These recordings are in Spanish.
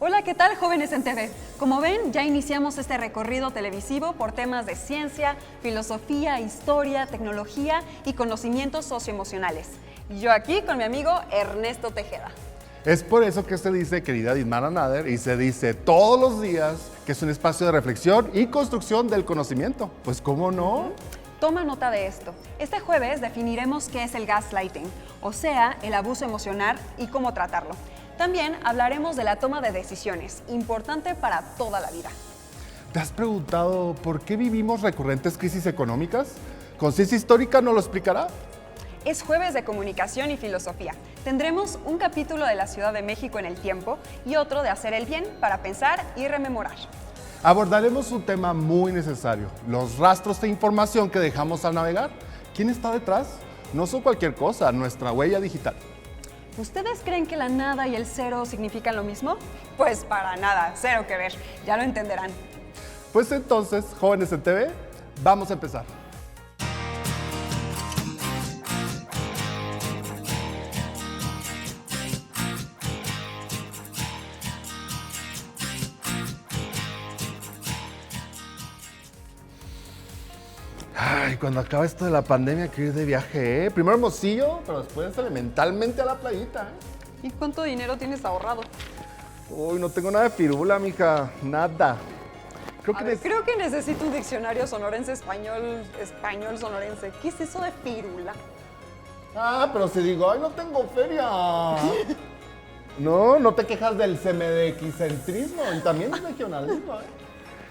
Hola, ¿qué tal, jóvenes en TV? Como ven, ya iniciamos este recorrido televisivo por temas de ciencia, filosofía, historia, tecnología y conocimientos socioemocionales. Yo aquí con mi amigo Ernesto Tejeda. Es por eso que se dice, querida Dismara Nader, y se dice todos los días que es un espacio de reflexión y construcción del conocimiento. Pues, ¿cómo no? Toma nota de esto. Este jueves definiremos qué es el gaslighting, o sea, el abuso emocional y cómo tratarlo. También hablaremos de la toma de decisiones, importante para toda la vida. ¿Te has preguntado por qué vivimos recurrentes crisis económicas? ¿Conciencia histórica nos lo explicará? Es jueves de comunicación y filosofía. Tendremos un capítulo de la Ciudad de México en el tiempo y otro de hacer el bien para pensar y rememorar. Abordaremos un tema muy necesario, los rastros de información que dejamos al navegar. ¿Quién está detrás? No son cualquier cosa, nuestra huella digital. ¿Ustedes creen que la nada y el cero significan lo mismo? Pues para nada, cero que ver, ya lo entenderán. Pues entonces, jóvenes en TV, vamos a empezar. Ay, cuando acaba esto de la pandemia, quiero ir de viaje, ¿eh? Primero Hermosillo, pero después elementalmente a la playita, ¿eh? ¿Y cuánto dinero tienes ahorrado? Uy, no tengo nada de firula, mija, nada. Creo que necesito un diccionario sonorense español sonorense. ¿Qué es eso de firula? Ah, pero si digo, ay, no tengo feria. No te quejas del CMDX-centrismo y también del regionalismo, ¿eh?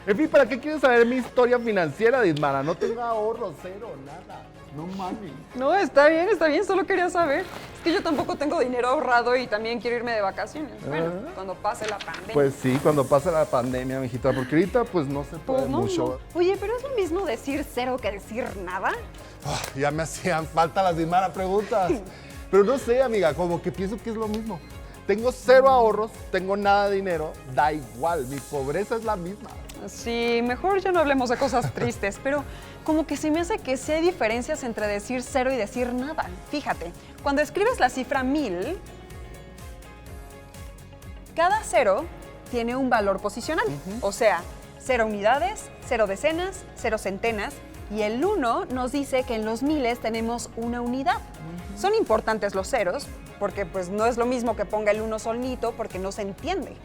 En fin, ¿para qué quieres saber mi historia financiera, Dismara? No tengo ahorro, cero, nada. No mames. No, está bien, solo quería saber. Es que yo tampoco tengo dinero ahorrado y también quiero irme de vacaciones. Bueno, cuando pase la pandemia. Pues sí, cuando pase la pandemia, mijita, porque ahorita pues no se puede Pues no, mucho. no. Oye, pero es lo mismo decir cero que decir nada. Ya me hacían falta las Dismara preguntas. Pero no sé, amiga, como que pienso que es lo mismo. Tengo cero ahorros, tengo nada de dinero, da igual, mi pobreza es la misma. Sí, mejor ya no hablemos de cosas tristes, pero como que se me hace que sí hay diferencias entre decir cero y decir nada. Fíjate, cuando escribes la cifra 1000, cada cero tiene un valor posicional. O sea, 0 unidades, 0 decenas, 0 centenas, y el 1 nos dice que en los miles tenemos una unidad. Son importantes los ceros, porque pues no es lo mismo que ponga el 1 solito, porque no se entiende.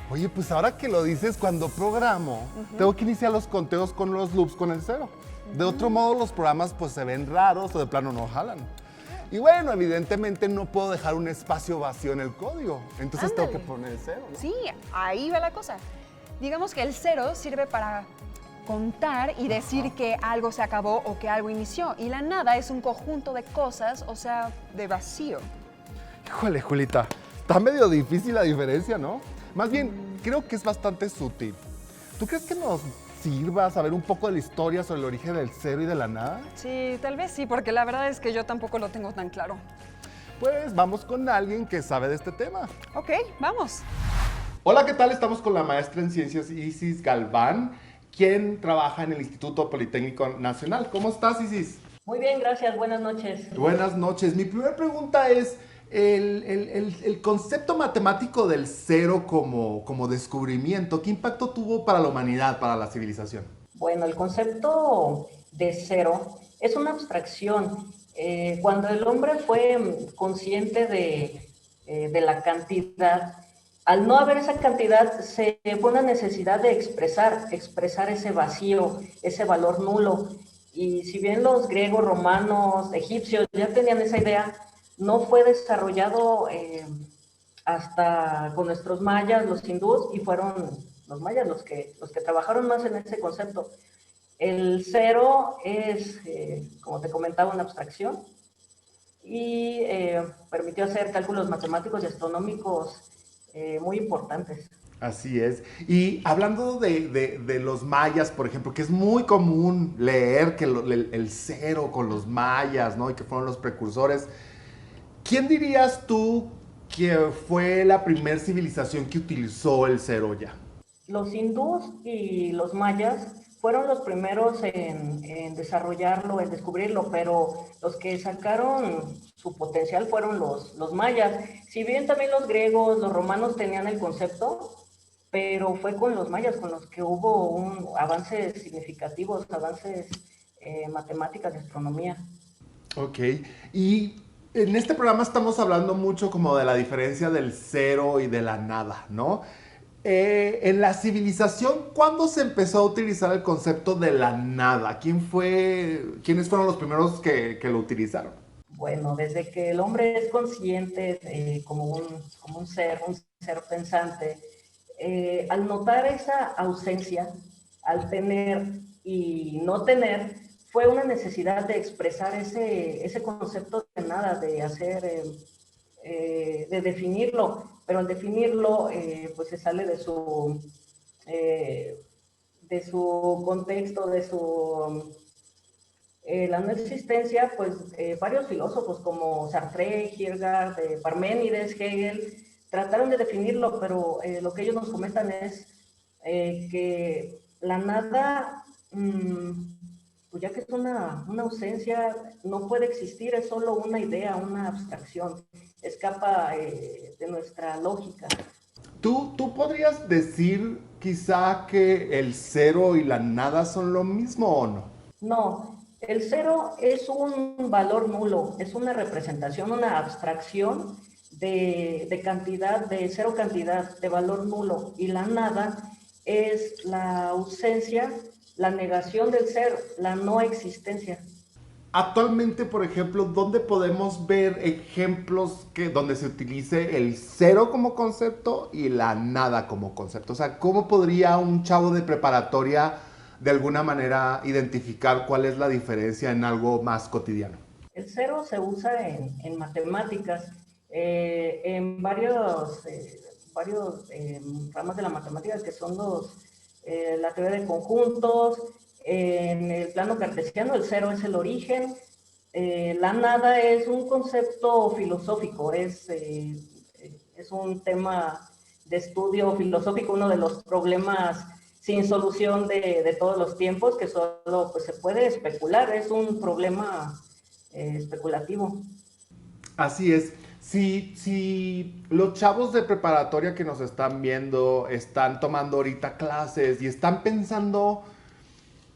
Oye, pues ahora que lo dices, cuando programo, tengo que iniciar los conteos con los loops con el cero. De otro modo, los programas pues se ven raros o de plano no jalan. Y bueno, evidentemente no puedo dejar un espacio vacío en el código. Entonces tengo que poner el cero, ¿no? Sí, ahí va la cosa. Digamos que el cero sirve para contar y decir que algo se acabó o que algo inició. Y la nada es un conjunto de cosas, o sea, de vacío. Híjole, Julita, está medio difícil la diferencia, ¿no? Más bien, creo que es bastante sutil. ¿Tú crees que nos sirva saber un poco de la historia sobre el origen del cero y de la nada? Sí, tal vez sí, porque la verdad es que yo tampoco lo tengo tan claro. Pues vamos con alguien que sabe de este tema. Ok, vamos. Hola, ¿qué tal? Estamos con la maestra en Ciencias Isis Galván, quien trabaja en el Instituto Politécnico Nacional. ¿Cómo estás, Isis? Muy bien, gracias. Buenas noches. Buenas noches. Mi primera pregunta es, el concepto matemático del cero como descubrimiento, ¿qué impacto tuvo para la humanidad, para la civilización? Bueno, el concepto de cero es una abstracción. Cuando el hombre fue consciente de la cantidad, al no haber esa cantidad, se fue una necesidad de expresar ese vacío, ese valor nulo. Y si bien los griegos, romanos, egipcios ya tenían esa idea, no fue desarrollado hasta con nuestros mayas, los hindús, y fueron los mayas los que trabajaron más en ese concepto. El cero es, como te comentaba, una abstracción y permitió hacer cálculos matemáticos y astronómicos muy importantes. Así es. Y hablando de los mayas, por ejemplo, que es muy común leer que el cero con los mayas, ¿no? Y que fueron los precursores. ¿Quién dirías tú que fue la primera civilización que utilizó el cero ya? Los hindús y los mayas fueron los primeros en desarrollarlo, en descubrirlo, pero los que sacaron su potencial fueron los mayas. Si bien también los griegos, los romanos tenían el concepto, pero fue con los mayas con los que hubo avances significativos, avances matemáticas y astronomía. Ok, y en este programa estamos hablando mucho como de la diferencia del cero y de la nada, ¿no? En la civilización, ¿cuándo se empezó a utilizar el concepto de la nada? ¿Quiénes fueron los primeros que lo utilizaron? Bueno, desde que el hombre es consciente como un ser pensante, al notar esa ausencia, al tener y no tener, fue una necesidad de expresar ese concepto de nada, de hacer, de definirlo, pero al definirlo, pues se sale eh, de su contexto, la no existencia, pues varios filósofos como Sartre, Kierkegaard, Parménides, Hegel, trataron de definirlo, pero lo que ellos nos comentan es que la nada, pues ya que es una ausencia, no puede existir, es solo una idea, una abstracción, escapa de nuestra lógica. ¿Tú podrías decir quizá que el cero y la nada son lo mismo o no? No, el cero es un valor nulo, es una representación, una abstracción de cantidad, de cero cantidad, de valor nulo. Y la nada es la ausencia, la negación del ser, la no existencia. Actualmente, por ejemplo, ¿dónde podemos ver ejemplos donde se utilice el cero como concepto y la nada como concepto? O sea, ¿cómo podría un chavo de preparatoria de alguna manera identificar cuál es la diferencia en algo más cotidiano? El cero se usa en matemáticas, en varios ramas de la matemática que son la teoría de conjuntos. En el plano cartesiano, el cero es el origen. La nada es un concepto filosófico, es un tema de estudio filosófico, uno de los problemas sin solución de todos los tiempos, que solo pues, se puede especular, es un problema especulativo. Así es. Si los chavos de preparatoria que nos están viendo están tomando ahorita clases y están pensando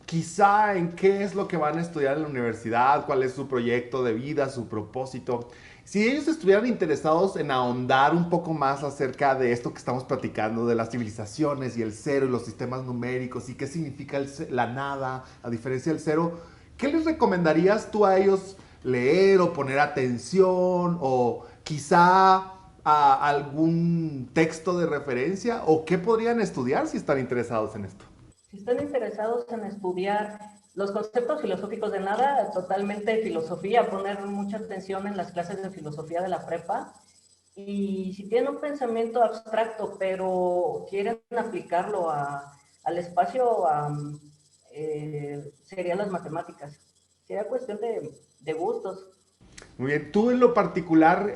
quizá en qué es lo que van a estudiar en la universidad, cuál es su proyecto de vida, su propósito. Si ellos estuvieran interesados en ahondar un poco más acerca de esto que estamos platicando, de las civilizaciones y el cero y los sistemas numéricos y qué significa la nada, a diferencia del cero, ¿qué les recomendarías tú a ellos leer o poner atención o quizá a algún texto de referencia o qué podrían estudiar si están interesados en esto? Si están interesados en estudiar los conceptos filosóficos de nada, totalmente filosofía, poner mucha atención en las clases de filosofía de la prepa. Y si tienen un pensamiento abstracto, pero quieren aplicarlo al espacio, serían las matemáticas. Sería cuestión de gustos. Muy bien, tú en lo particular,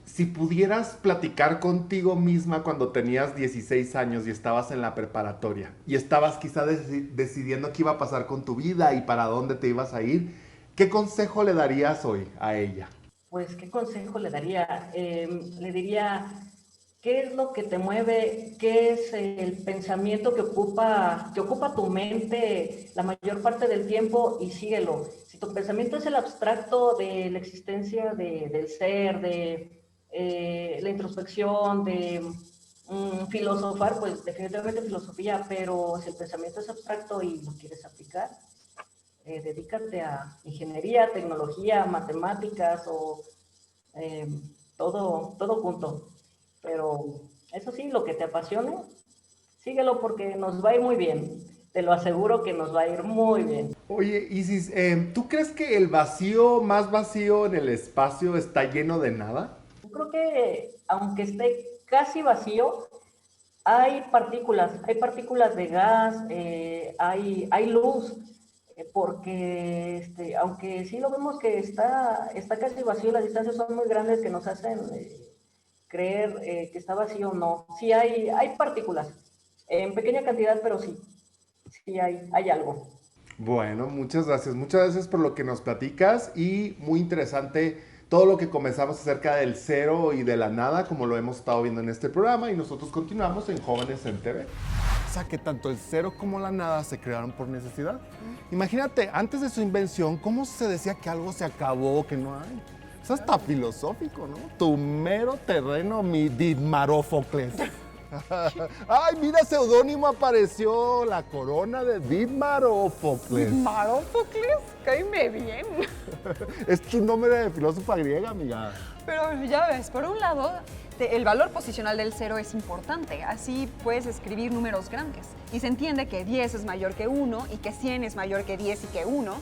si pudieras platicar contigo misma cuando tenías 16 años y estabas en la preparatoria y estabas quizá decidiendo qué iba a pasar con tu vida y para dónde te ibas a ir, ¿qué consejo le darías hoy a ella? Pues, ¿qué consejo le daría? Le diría, ¿qué es lo que te mueve? ¿Qué es el pensamiento que ocupa tu mente la mayor parte del tiempo? Y síguelo. Si tu pensamiento es el abstracto de la existencia del ser, de la introspección, de filosofar, pues definitivamente filosofía, pero si el pensamiento es abstracto y lo quieres aplicar, dedícate a ingeniería, tecnología, matemáticas o eh, todo junto. Pero eso sí, lo que te apasione, síguelo porque nos va a ir muy bien. Te lo aseguro que nos va a ir muy bien. Oye, Isis, ¿tú crees que el vacío más vacío en el espacio está lleno de nada? Yo creo que aunque esté casi vacío, hay partículas de gas, hay luz, porque aunque sí lo vemos que está casi vacío, las distancias son muy grandes que nos hacen creer que está vacío, no. Sí hay partículas, en pequeña cantidad, pero sí. sí hay algo. Bueno, muchas gracias. Muchas gracias por lo que nos platicas y muy interesante todo lo que comenzamos acerca del cero y de la nada, como lo hemos estado viendo en este programa y nosotros continuamos en Jóvenes en TV. O sea que tanto el cero como la nada se crearon por necesidad. Imagínate, antes de su invención, ¿cómo se decía que algo se acabó, que no hay? Eso está filosófico, ¿no? Tu mero terreno, mi Didmarófocles. Ay, mira, seudónimo apareció, la corona de Didmarófocles. ¿Didmarófocles? Cáeme bien. Es tu nombre de filósofa griega, amiga. Pero ya ves, por un lado, el valor posicional del cero es importante. Así puedes escribir números grandes. Y se entiende que 10 es mayor que 1 y que 100 es mayor que 10 y que 1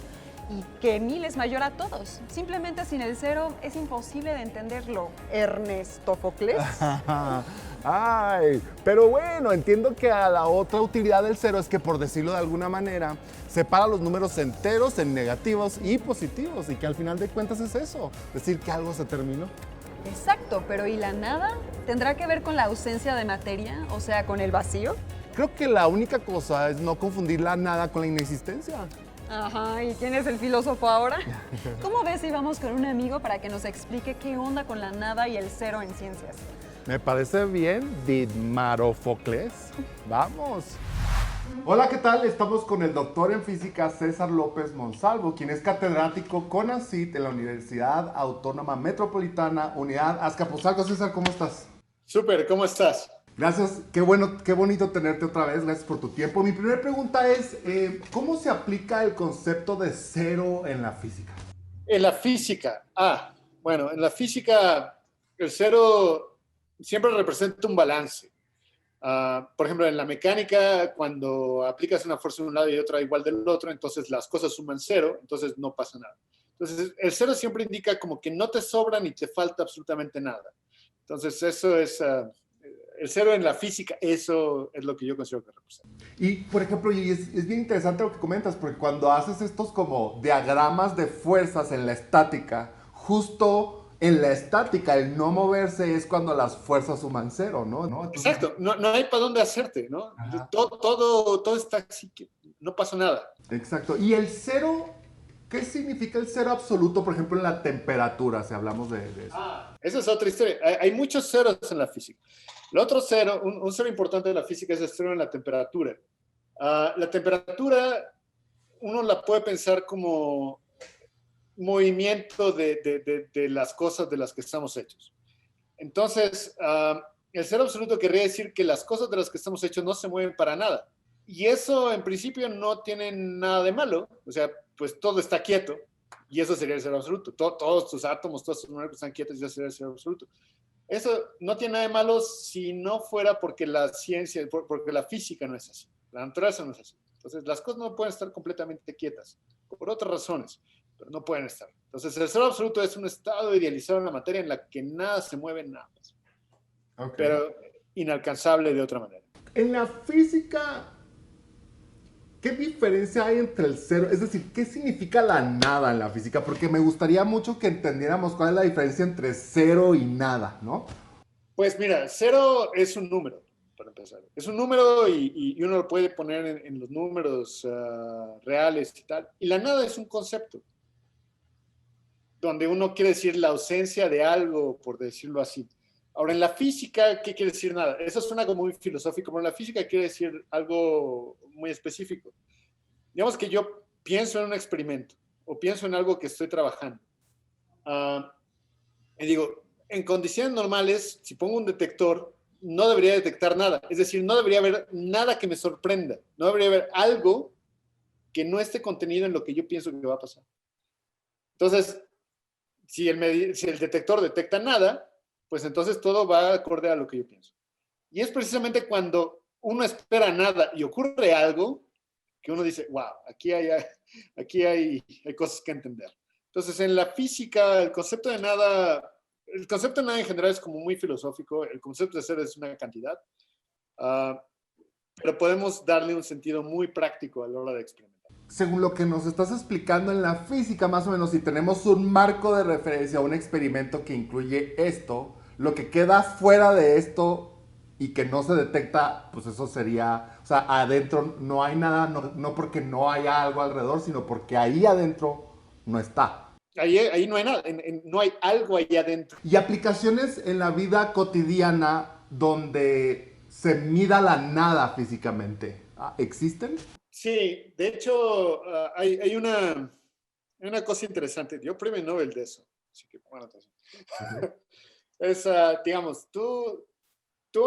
y que 1000 es mayor a todos. Simplemente sin el cero es imposible de entenderlo. Ernestófocles. Ay, pero bueno, entiendo que a la otra utilidad del cero es que, por decirlo de alguna manera, separa los números enteros en negativos y positivos y que al final de cuentas es eso, decir que algo se terminó. Exacto, pero ¿y la nada? ¿Tendrá que ver con la ausencia de materia? O sea, con el vacío. Creo que la única cosa es no confundir la nada con la inexistencia. Ajá, ¿y quién es el filósofo ahora? ¿Cómo ves si vamos con un amigo para que nos explique qué onda con la nada y el cero en ciencias? Me parece bien, Didmarófocles. Vamos. Hola, ¿qué tal? Estamos con el doctor en física César López Monsalvo, quien es catedrático CONACYT en la Universidad Autónoma Metropolitana, Unidad Azcapotzalco. César, ¿cómo estás? Súper, ¿cómo estás? Gracias, qué bueno, qué bonito tenerte otra vez, gracias por tu tiempo. Mi primera pregunta es, ¿cómo se aplica el concepto de cero en la física? En la física, bueno, en la física el cero siempre representa un balance. Por ejemplo, en la mecánica, cuando aplicas una fuerza de un lado y otra igual del otro, entonces las cosas suman cero, entonces no pasa nada. Entonces, el cero siempre indica como que no te sobra ni te falta absolutamente nada. Entonces, eso es... el cero en la física, eso es lo que yo considero que representa. Y, por ejemplo, y es bien interesante lo que comentas, porque cuando haces estos como diagramas de fuerzas en la estática, justo en la estática el no moverse es cuando las fuerzas suman cero, ¿no? Entonces, exacto, no hay para dónde hacerte, ¿no? Todo está así, que no pasa nada. Exacto. ¿Y el cero? ¿Qué significa el cero absoluto, por ejemplo, en la temperatura, si hablamos de eso? Esa es otra historia. Hay muchos ceros en la física. El otro cero, un cero importante de la física es el cero en la temperatura. La temperatura, uno la puede pensar como movimiento de las cosas de las que estamos hechos. Entonces, el cero absoluto querría decir que las cosas de las que estamos hechos no se mueven para nada. Y eso, en principio, no tiene nada de malo. O sea, pues todo está quieto. Y eso sería el cero absoluto. Todos tus átomos, todas tus moléculas están quietas y eso sería el cero absoluto. Eso no tiene nada de malo si no fuera porque la ciencia, porque la física no es así. La naturaleza no es así. Entonces, las cosas no pueden estar completamente quietas. Por otras razones, pero no pueden estar. Entonces, el cero absoluto es un estado idealizado en la materia en la que nada se mueve, nada más. Okay. Pero inalcanzable de otra manera. En la física, ¿qué diferencia hay entre el cero? Es decir, ¿qué significa la nada en la física? Porque me gustaría mucho que entendiéramos cuál es la diferencia entre cero y nada, ¿no? Pues mira, cero es un número, para empezar. Es un número y uno lo puede poner en los números reales y tal. Y la nada es un concepto, donde uno quiere decir la ausencia de algo, por decirlo así. Ahora, en la física, ¿qué quiere decir nada? Eso suena como muy filosófico, pero en la física quiere decir algo muy específico. Digamos que yo pienso en un experimento o pienso en algo que estoy trabajando. Y digo, en condiciones normales, si pongo un detector, no debería detectar nada. Es decir, no debería haber nada que me sorprenda. No debería haber algo que no esté contenido en lo que yo pienso que va a pasar. Entonces, si el detector detecta nada, pues entonces todo va acorde a lo que yo pienso. Y es precisamente cuando uno espera nada y ocurre algo que uno dice, wow, aquí hay cosas que entender. Entonces, en la física, el concepto de nada en general es como muy filosófico. El concepto de cero es una cantidad, pero podemos darle un sentido muy práctico a la hora de experimentar. Según lo que nos estás explicando en la física, más o menos, si tenemos un marco de referencia, un experimento que incluye esto, lo que queda fuera de esto y que no se detecta, pues eso sería, o sea, adentro no hay nada, no porque no haya algo alrededor, sino porque ahí adentro no está. Ahí no hay nada, no hay algo ahí adentro. Y aplicaciones en la vida cotidiana donde se mida la nada físicamente, ¿existen? Sí, de hecho, hay una cosa interesante. Dio premio Nobel de eso. Así que pongan atención. Uh-huh. Es, digamos, tú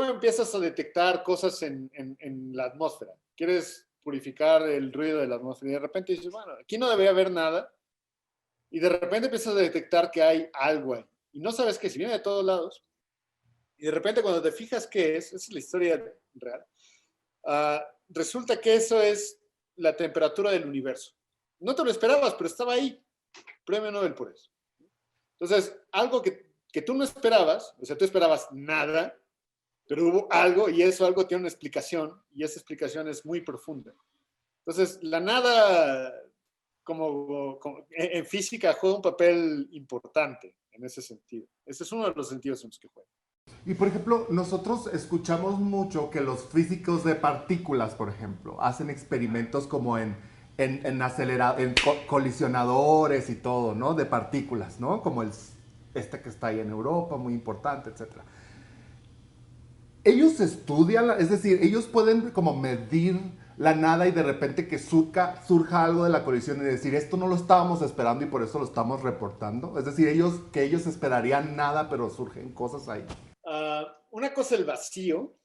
empiezas a detectar cosas en la atmósfera. Quieres purificar el ruido de la atmósfera y de repente dices, bueno, aquí no debería haber nada. Y de repente empiezas a detectar que hay algo ahí. Y no sabes qué, si viene de todos lados. Y de repente cuando te fijas qué es, esa es la historia real, resulta que eso es la temperatura del universo. No te lo esperabas, pero estaba ahí. Premio Nobel por eso. Entonces, algo que tú no esperabas, o sea, tú esperabas nada, pero hubo algo y eso algo tiene una explicación y esa explicación es muy profunda. Entonces, la nada como en física juega un papel importante en ese sentido. Ese es uno de los sentidos en los que juega. Y por ejemplo, nosotros escuchamos mucho que los físicos de partículas, por ejemplo, hacen experimentos como en colisionadores y todo, ¿no? De partículas, ¿no? Como este que está ahí en Europa, muy importante, etcétera. Ellos estudian, es decir, ellos pueden como medir la nada y de repente que surja algo de la colisión y decir, esto no lo estábamos esperando y por eso lo estamos reportando. Es decir, ellos esperarían nada, pero surgen cosas ahí. Una cosa es el vacío,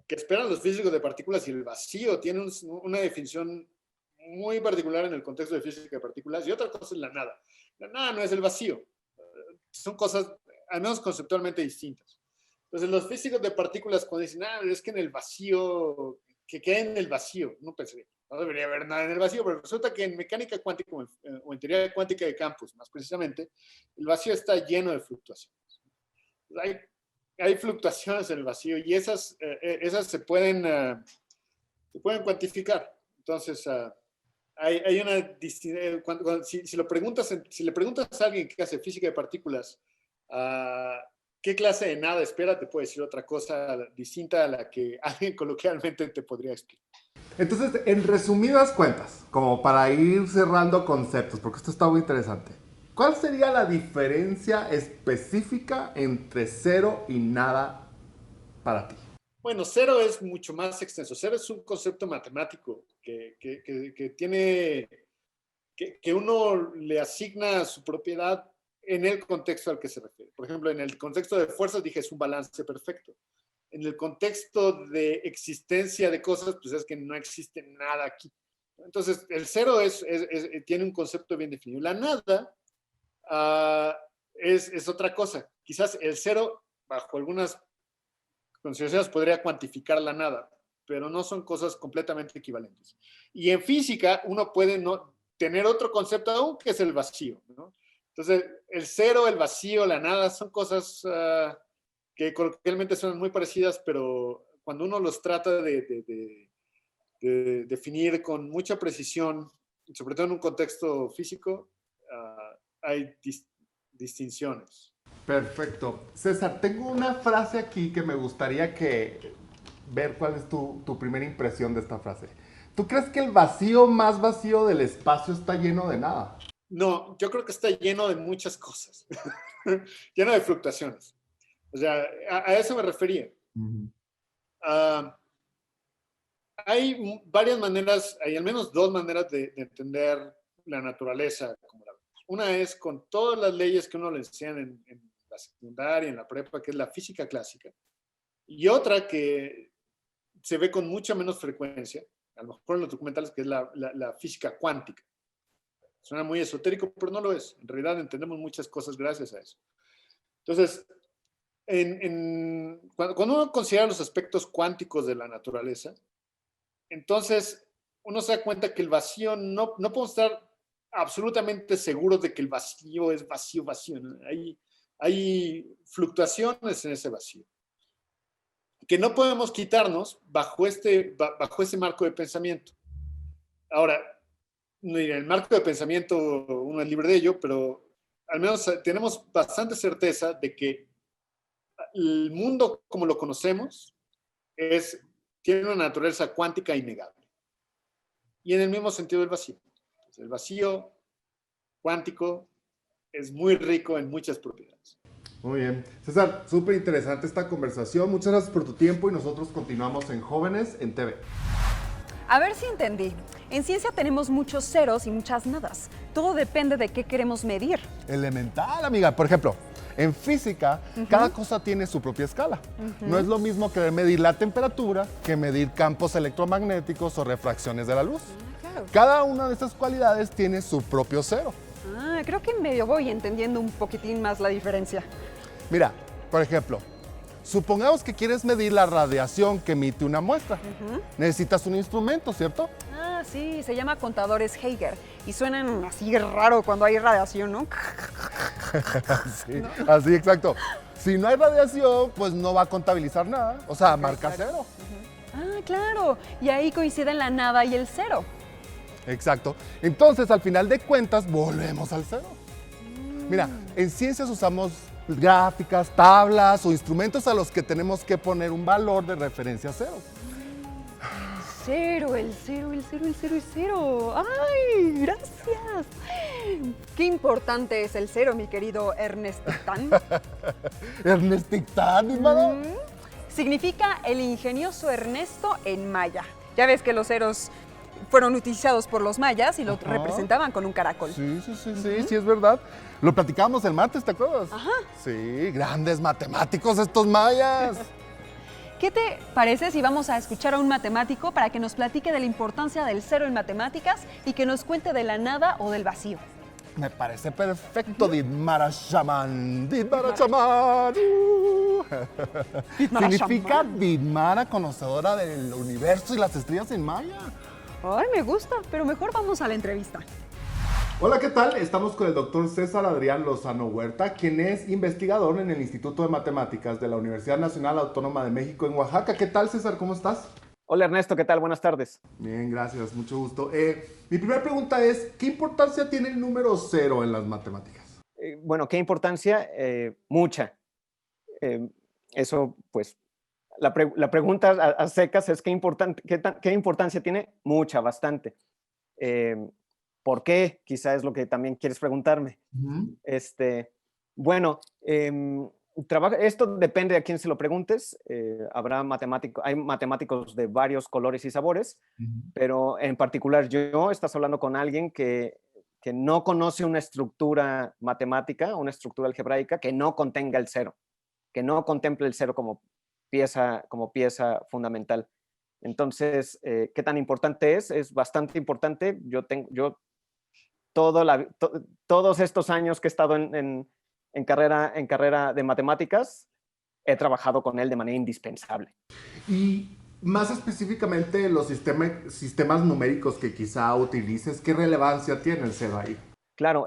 que esperan los físicos de partículas, y el vacío tiene una definición muy particular en el contexto de física de partículas, y otra cosa es la nada. La nada no es el vacío. Son cosas, al menos conceptualmente, distintas. Entonces, los físicos de partículas, cuando dicen, es que en el vacío, que quede en el vacío, no pensaría, no debería haber nada en el vacío, pero resulta que en mecánica cuántica o en teoría cuántica de campos, más precisamente, el vacío está lleno de fluctuaciones. Hay fluctuaciones en el vacío y esas se pueden cuantificar. Entonces, hay una distinción. Si le preguntas a alguien que hace física de partículas, ¿qué clase de nada espera? Te puede decir otra cosa distinta a la que alguien coloquialmente te podría explicar. Entonces, en resumidas cuentas, como para ir cerrando conceptos, porque esto está muy interesante, ¿cuál sería la diferencia específica entre cero y nada para ti? Bueno, cero es mucho más extenso. Cero es un concepto matemático que tiene, que uno le asigna su propiedad en el contexto al que se refiere. Por ejemplo, en el contexto de fuerzas dije es un balance perfecto. En el contexto de existencia de cosas, pues es que no existe nada aquí. Entonces, el cero tiene un concepto bien definido. La nada es otra cosa. Quizás el cero, bajo algunas consideraciones, podría cuantificar la nada, pero no son cosas completamente equivalentes. Y en física, uno puede no tener otro concepto aún, que es el vacío, ¿no? Entonces, el cero, el vacío, la nada, son cosas que coloquialmente son muy parecidas, pero cuando uno los trata de definir con mucha precisión, sobre todo en un contexto físico, hay distinciones. Perfecto. César, tengo una frase aquí que me gustaría ver cuál es tu primera impresión de esta frase. ¿Tú crees que el vacío más vacío del espacio está lleno de nada? No, yo creo que está lleno de muchas cosas, lleno de fluctuaciones. O sea, a eso me refería. Hay varias maneras, hay al menos dos maneras de entender la naturaleza como la vemos. Una es con todas las leyes que uno le enseña en la secundaria, en la prepa, que es la física clásica, y otra que se ve con mucha menos frecuencia, a lo mejor en los documentales, que es la física cuántica. Suena muy esotérico, pero no lo es. En realidad entendemos muchas cosas gracias a eso. Entonces, cuando uno considera los aspectos cuánticos de la naturaleza, entonces uno se da cuenta que el vacío, no podemos estar absolutamente seguros de que el vacío es vacío, ¿no? Hay fluctuaciones en ese vacío que no podemos quitarnos bajo ese marco de pensamiento. Ahora, en el marco de pensamiento uno es libre de ello, pero al menos tenemos bastante certeza de que el mundo como lo conocemos tiene una naturaleza cuántica innegable. Y en el mismo sentido del vacío. Entonces, el vacío cuántico es muy rico en muchas propiedades. Muy bien. César, súper interesante esta conversación. Muchas gracias por tu tiempo y nosotros continuamos en Jóvenes en TV. A ver si entendí. En ciencia tenemos muchos ceros y muchas nadas. Todo depende de qué queremos medir. Elemental, amiga. Por ejemplo, en física, cada cosa tiene su propia escala. No es lo mismo querer medir la temperatura que medir campos electromagnéticos o refracciones de la luz. Claro. Cada una de estas cualidades tiene su propio cero. Creo que medio voy entendiendo un poquitín más la diferencia. Mira, por ejemplo, supongamos que quieres medir la radiación que emite una muestra. Necesitas un instrumento, ¿cierto? Sí, se llama contadores Geiger y suenan así raro cuando hay radiación, ¿no? Sí, ¿no? Así, exacto. Si no hay radiación, pues no va a contabilizar nada, o sea, marca cero. Claro, y ahí coinciden la nada y el cero. Exacto. Entonces, al final de cuentas, volvemos al cero. Mira, en ciencias usamos gráficas, tablas o instrumentos a los que tenemos que poner un valor de referencia cero. El cero. ¡Ay, gracias! Qué importante es el cero, mi querido Ernestitán. ¿Ernestitán, mi hermano? Significa el ingenioso Ernesto en maya. Ya ves que los ceros fueron utilizados por los mayas y lo representaban con un caracol. Sí, es verdad. Lo platicamos el martes, ¿te acuerdas? Sí, grandes matemáticos estos mayas. ¿Qué te parece si vamos a escuchar a un matemático para que nos platique de la importancia del cero en matemáticas y que nos cuente de la nada o del vacío? Me parece perfecto, Didmara Shaman. Didmara Shaman. Significa Didmara, conocedora del universo y las estrellas en maya. Ay, me gusta, pero mejor vamos a la entrevista. Hola, ¿qué tal? Estamos con el doctor César Adrián Lozano Huerta, quien es investigador en el Instituto de Matemáticas de la Universidad Nacional Autónoma de México en Oaxaca. ¿Qué tal, César? ¿Cómo estás? Hola, Ernesto, ¿qué tal? Buenas tardes. Bien, gracias, mucho gusto. Mi primera pregunta es, ¿qué importancia tiene el número cero en las matemáticas? Bueno, ¿qué importancia? Mucha. Eso, pues, la pregunta a secas es ¿qué importancia tiene? Mucha, bastante. ¿Por qué? Quizá es lo que también quieres preguntarme. Bueno, esto depende de a quién se lo preguntes. Hay matemáticos de varios colores y sabores, pero en particular estás hablando con alguien que no conoce una estructura matemática, una estructura algebraica que no contenga el cero, que no contemple el cero como pieza fundamental. Entonces, ¿qué tan importante es? Es bastante importante. Todos estos años que he estado en carrera de matemáticas, he trabajado con él de manera indispensable. Y más específicamente los sistemas numéricos que quizá utilices, ¿qué relevancia tiene el cero ahí? Claro,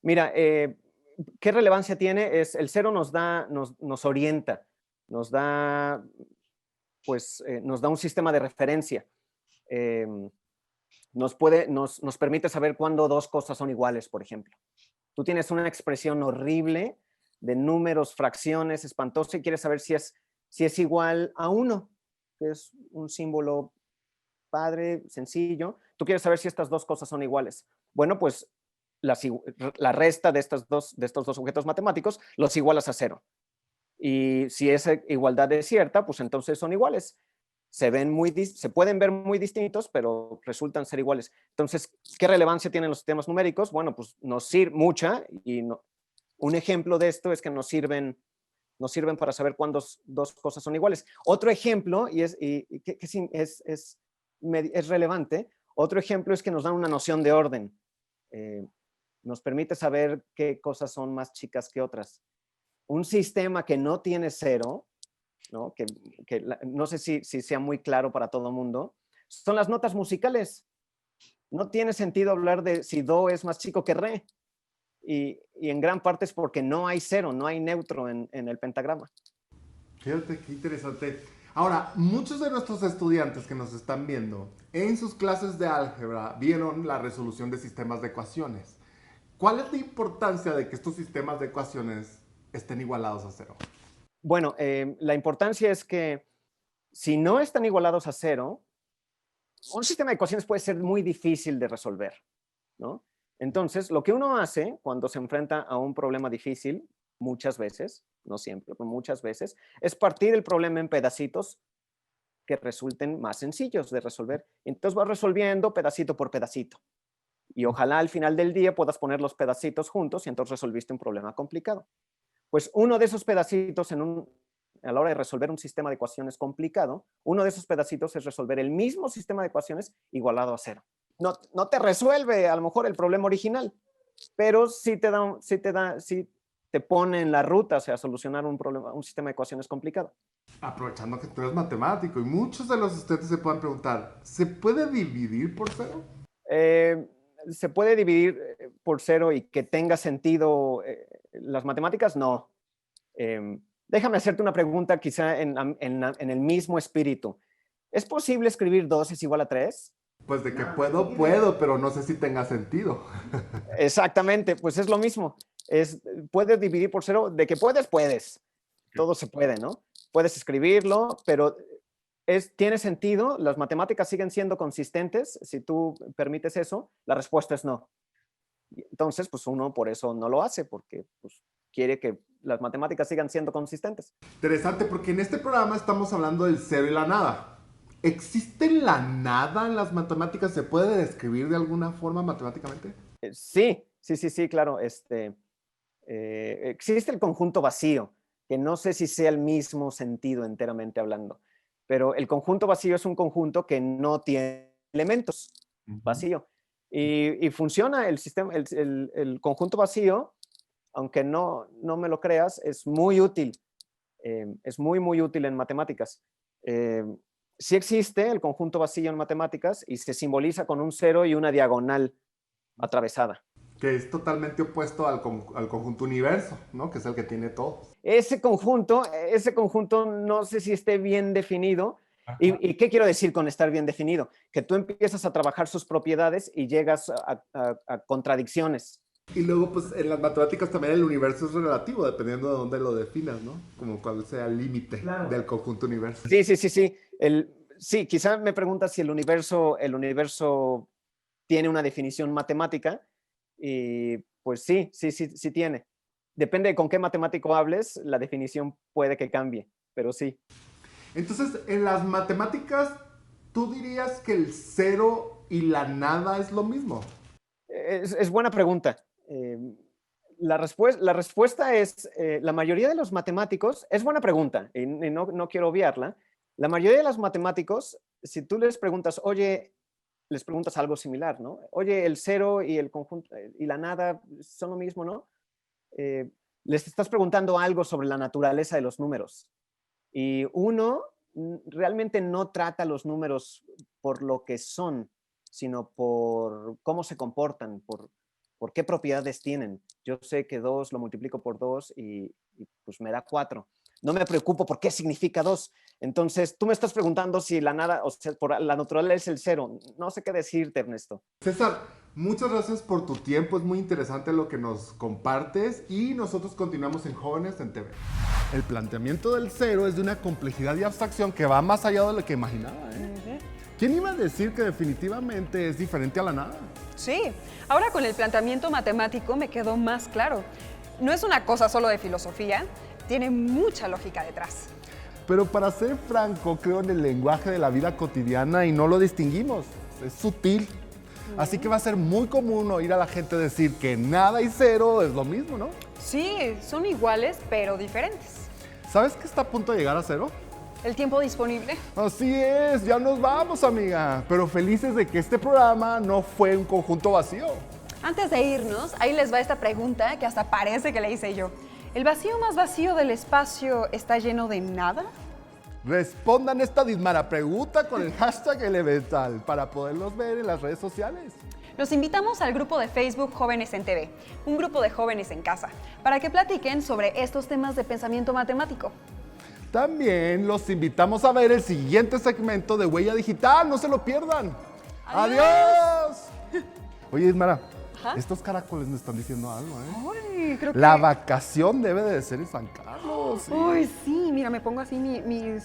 mira, ¿qué relevancia tiene? El cero nos orienta, nos da un sistema de referencia. Nos permite saber cuándo dos cosas son iguales, por ejemplo. Tú tienes una expresión horrible de números, fracciones, espantosa, y quieres saber si es igual a 1, que es un símbolo padre, sencillo. Tú quieres saber si estas dos cosas son iguales. Bueno, pues la resta de estos dos objetos matemáticos los igualas a 0. Y si esa igualdad es cierta, pues entonces son iguales. Se pueden ver muy distintos, pero resultan ser iguales. Entonces, ¿qué relevancia tienen los sistemas numéricos? Bueno, pues nos sirve mucha, y un ejemplo de esto es que nos sirven para saber cuándo dos cosas son iguales. Otro ejemplo, y es relevante, otro ejemplo es que nos dan una noción de orden. Nos permite saber qué cosas son más chicas que otras. Un sistema que no tiene cero, ¿no? Que no sé si sea muy claro para todo el mundo, son las notas musicales. No tiene sentido hablar de si do es más chico que re, y en gran parte es porque no hay cero, no hay neutro en el pentagrama. Fíjate qué interesante. Ahora, muchos de nuestros estudiantes que nos están viendo en sus clases de álgebra vieron la resolución de sistemas de ecuaciones. ¿Cuál es la importancia de que estos sistemas de ecuaciones estén igualados a 0? Bueno, la importancia es que si no están igualados a 0, un sistema de ecuaciones puede ser muy difícil de resolver, ¿no? Entonces, lo que uno hace cuando se enfrenta a un problema difícil, muchas veces, no siempre, pero muchas veces, es partir el problema en pedacitos que resulten más sencillos de resolver. Entonces vas resolviendo pedacito por pedacito. Y ojalá al final del día puedas poner los pedacitos juntos y entonces resolviste un problema complicado. Pues uno de esos pedacitos a la hora de resolver un sistema de ecuaciones complicado, uno de esos pedacitos es resolver el mismo sistema de ecuaciones igualado a 0. No te resuelve a lo mejor el problema original, pero sí te pone en la ruta, o sea, a solucionar un sistema de ecuaciones complicado. Aprovechando que tú eres matemático y muchos de los estudiantes se pueden preguntar, ¿se puede dividir por 0? ¿Se puede dividir por 0 y que tenga sentido las matemáticas? No. Déjame hacerte una pregunta quizá en el mismo espíritu. ¿Es posible escribir 2 es igual a 3? Pues de que puedo, pero no sé si tenga sentido. Exactamente, pues es lo mismo. Puedes dividir por 0, de que puedes. Todo se puede, ¿no? Puedes escribirlo, pero tiene sentido, las matemáticas siguen siendo consistentes, si tú permites eso, la respuesta es no. Entonces, pues uno por eso no lo hace, porque pues, quiere que las matemáticas sigan siendo consistentes. Interesante, porque en este programa estamos hablando del 0 y la nada. ¿Existe la nada en las matemáticas? ¿Se puede describir de alguna forma matemáticamente? Sí, claro. Existe el conjunto vacío, que no sé si sea el mismo sentido enteramente hablando, pero el conjunto vacío es un conjunto que no tiene elementos, vacío. Y funciona el sistema, el conjunto vacío, aunque no me lo creas, es muy útil. Es muy útil en matemáticas. Sí existe el conjunto vacío en matemáticas y se simboliza con un 0 y una diagonal atravesada. Que es totalmente opuesto al conjunto universo, ¿no? Que es el que tiene todo. Ese conjunto no sé si esté bien definido. ¿Y qué quiero decir con estar bien definido? Que tú empiezas a trabajar sus propiedades y llegas a contradicciones. Y luego, pues, en las matemáticas también el universo es relativo, dependiendo de dónde lo definas, ¿no? Como cuál sea el límite del conjunto universo. Sí. Sí, quizá me preguntas si el universo tiene una definición matemática, y pues sí tiene. Depende de con qué matemático hables, la definición puede que cambie, pero sí. Entonces, en las matemáticas, ¿tú dirías que el 0 y la nada es lo mismo? Es buena pregunta. La respuesta es, la mayoría de los matemáticos, es buena pregunta, y no quiero obviarla. La mayoría de los matemáticos, si tú les preguntas algo similar, ¿no? Oye, el 0 y el conjunto y la nada son lo mismo, ¿no? Les estás preguntando algo sobre la naturaleza de los números. Y uno realmente no trata los números por lo que son, sino por cómo se comportan, por qué propiedades tienen. Yo sé que 2 lo multiplico por 2 y pues me da 4. No me preocupo por qué significa 2. Entonces, tú me estás preguntando si la nada, o sea, por la naturaleza es el 0. No sé qué decirte, Ernesto. César, muchas gracias por tu tiempo. Es muy interesante lo que nos compartes y nosotros continuamos en Jóvenes en TV. El planteamiento del 0 es de una complejidad y abstracción que va más allá de lo que imaginaba, ¿eh? ¿Quién iba a decir que definitivamente es diferente a la nada? Sí, ahora con el planteamiento matemático me quedó más claro. No es una cosa solo de filosofía, tiene mucha lógica detrás. Pero para ser franco, creo en el lenguaje de la vida cotidiana y no lo distinguimos. Es sutil. Así que va a ser muy común oír a la gente decir que nada y 0 es lo mismo, ¿no? Sí, son iguales, pero diferentes. ¿Sabes que está a punto de llegar a 0? ¿El tiempo disponible? Así es, ya nos vamos, amiga. Pero felices de que este programa no fue un conjunto vacío. Antes de irnos, ahí les va esta pregunta que hasta parece que le hice yo. ¿El vacío más vacío del espacio está lleno de nada? Respondan esta dismara pregunta con el hashtag Elemental para poderlos ver en las redes sociales. Los invitamos al grupo de Facebook Jóvenes en TV, un grupo de jóvenes en casa, para que platiquen sobre estos temas de pensamiento matemático. También los invitamos a ver el siguiente segmento de Huella Digital, no se lo pierdan. ¡Adiós! Oye, Ismara, estos caracoles me están diciendo algo, ¿eh? Ay, creo que... La vacación debe de ser en San Carlos. ¿Sí? Ay, sí, mira, me pongo así mis